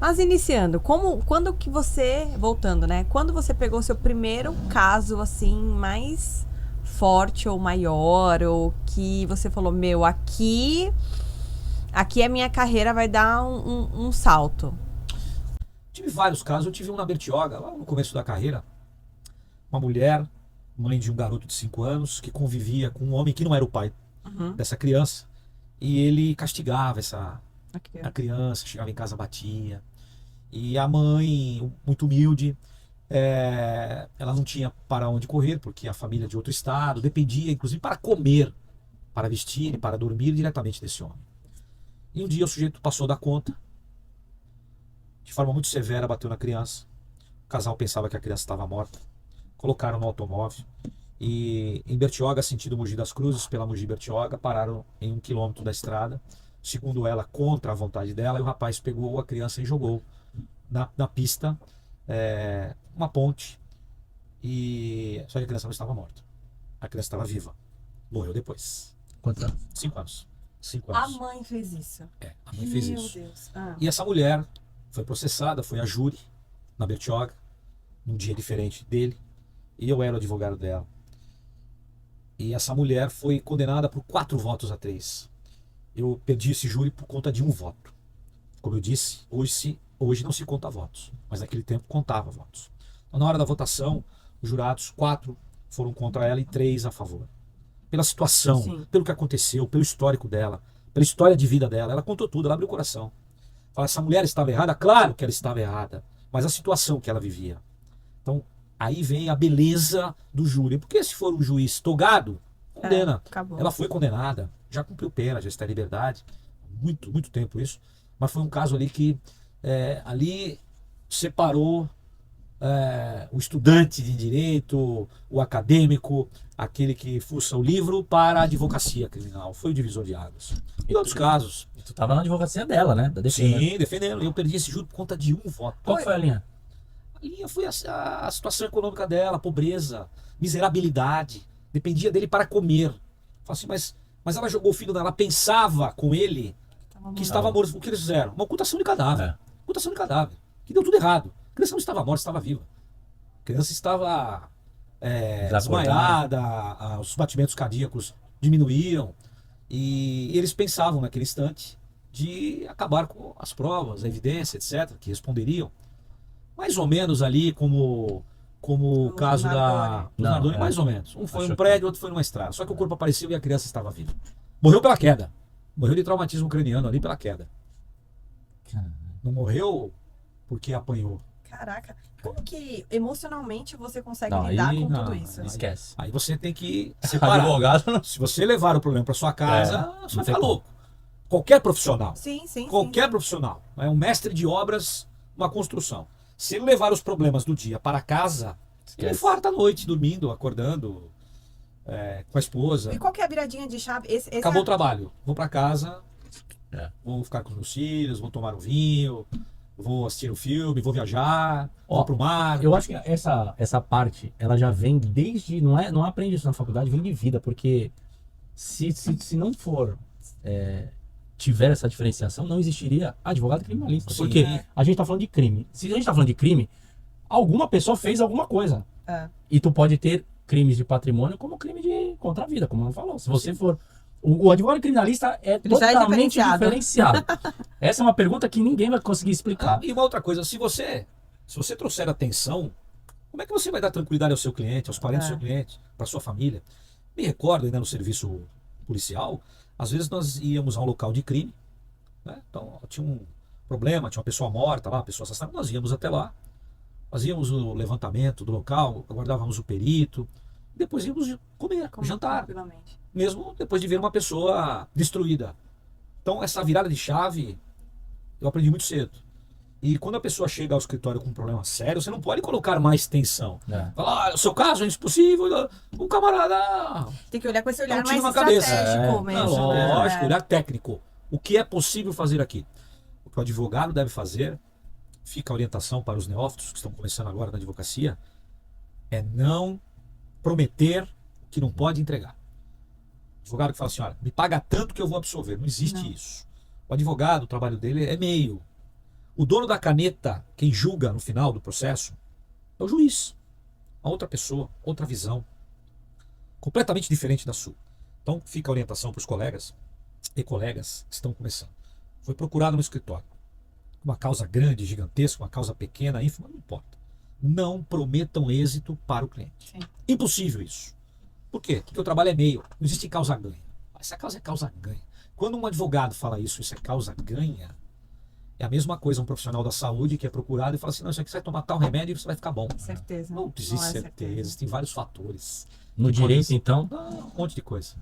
Mas iniciando, quando que você, voltando, né? Quando você pegou o seu primeiro caso, assim, mais forte ou maior, ou que você falou, meu, aqui a minha carreira vai dar um salto. Tive vários casos. Eu tive um na Bertioga, lá no começo da carreira. Uma mulher, mãe de um garoto de 5 anos, que convivia com um homem que não era o pai Uhum. dessa criança. E ele castigava Aqui, a criança, chegava em casa, batia. E a mãe, muito humilde, ela não tinha para onde correr, porque a família é de outro estado, dependia, inclusive, para comer, para vestir e para dormir diretamente desse homem. E um dia o sujeito passou da conta, de forma muito severa, bateu na criança. O casal pensava que a criança estava morta. Colocaram no automóvel e em Bertioga, sentido Mogi das Cruzes, pela Mogi Bertioga, pararam em 1 quilômetro da estrada, segundo ela, contra a vontade dela, e o rapaz pegou a criança e jogou na pista, uma ponte, e só que a criança não estava morta. A criança estava viva. Morreu depois. Quantos anos? 5 anos. 5 A anos. mãe fez isso. A mãe fez Meu isso. Deus. Ah. E essa mulher foi processada, foi a júri na Bertioga, num dia diferente dele, e eu era o advogado dela. E essa mulher foi condenada por 4 votos a 3. Eu perdi esse júri por conta de um voto. Como eu disse, hoje não se conta votos, mas naquele tempo contava votos. Então, na hora da votação, os jurados, 4 foram contra ela e 3 a favor. Pela situação, Sim. pelo que aconteceu, pelo histórico dela, pela história de vida dela. Ela contou tudo, ela abriu o coração. Fala, essa mulher estava errada? Claro que ela estava errada, mas a situação que ela vivia. Então, aí vem a beleza do júri. Porque se for um juiz togado, condena. Acabou. Ela foi condenada, já cumpriu pena, já está em liberdade. Muito, muito tempo isso. Mas foi um caso ali que ali separou o estudante de direito, o acadêmico, aquele que fuça o livro, para a advocacia criminal. Foi o divisor de águas. E outros casos. Tu tava na advocacia dela, né? Da defesa. Sim, defendendo. Eu perdi esse júri por conta de um voto. Qual foi a linha? A linha foi a situação econômica dela, a pobreza, miserabilidade. Dependia dele para comer. Falei assim, mas ela jogou o filho dela, ela pensava com ele que estava morto. O que eles fizeram? Uma ocultação de cadáver. Ocultação de cadáver. Que deu tudo errado. A criança não estava morta, estava viva. A criança estava desmaiada, os batimentos cardíacos diminuíram. E eles pensavam naquele instante de acabar com as provas, a evidência, etc., que responderiam. Mais ou menos ali como o caso do Nardoni, mais ou menos. Um foi um prédio, outro foi numa estrada. Só que o corpo apareceu e a criança estava viva. Morreu pela queda. Morreu de traumatismo craniano ali pela queda. Não morreu porque apanhou. Caraca. Como que emocionalmente você consegue Não, lidar aí com não, tudo isso? esquece. Aí você tem que separar. Advogado. Se você levar o problema para sua casa, você vai tem ficar como. louco. Qualquer profissional. Sim. Qualquer profissional. É um mestre de obras, uma construção. Se ele levar os problemas do dia para casa, ele infarta à noite, dormindo, acordando, com a esposa. E qual que é a viradinha de chave? Acabou o trabalho. Vou para casa, vou ficar com os meus filhos, vou tomar um vinho, vou assistir um filme, vou viajar, vou pro mar. Eu acho que essa parte, ela já vem desde... Não aprende isso na faculdade, vem de vida, porque se não for... tiver essa diferenciação, não existiria advogado criminalista. Sim. Porque a gente tá falando de crime. Se a gente tá falando de crime, alguma pessoa fez alguma coisa. E tu pode ter crimes de patrimônio como crime contra a vida, como ela falou. Se você for... O advogado criminalista é totalmente diferenciado. Essa é uma pergunta que ninguém vai conseguir explicar. E uma outra coisa, se você trouxer atenção, como é que você vai dar tranquilidade ao seu cliente, aos parentes do seu cliente, para sua família? Me recordo ainda no serviço policial, às vezes nós íamos a um local de crime, né? Então tinha um problema, tinha uma pessoa morta lá, uma pessoa assassinada, nós íamos até lá, fazíamos o levantamento do local, aguardávamos o perito, e depois íamos comer, jantar, mesmo depois de ver uma pessoa destruída. Então essa virada de chave eu aprendi muito cedo. E quando a pessoa chega ao escritório com um problema sério, você não pode colocar mais tensão. Falar, o seu caso é impossível, o camarada... Tem que olhar com esse olhar tiro mais na cabeça. estratégico mesmo. Não, lógico, olhar técnico. O que é possível fazer aqui? O que o advogado deve fazer, fica a orientação para os neófitos que estão começando agora na advocacia, é não prometer o que não pode entregar. O advogado que fala assim, olha, me paga tanto que eu vou absorver. Não existe isso. O advogado, o trabalho dele é meio. O dono da caneta, quem julga no final do processo, é o juiz. A outra pessoa, outra visão, completamente diferente da sua. Então fica a orientação para os colegas e colegas que estão começando. Foi procurado no escritório. Uma causa grande, gigantesca, uma causa pequena, ínfima, não importa. Não prometam êxito para o cliente. Sim. Impossível isso. Por quê? Porque o trabalho é meio. Não existe causa-ganha. Essa causa é causa-ganha. Quando um advogado fala isso é causa-ganha, é a mesma coisa um profissional da saúde que é procurado e fala assim, não, isso aqui você vai tomar tal remédio e você vai ficar bom. Certeza. Não existe certeza, existem vários fatores. No direito, então, Não, um monte de coisa.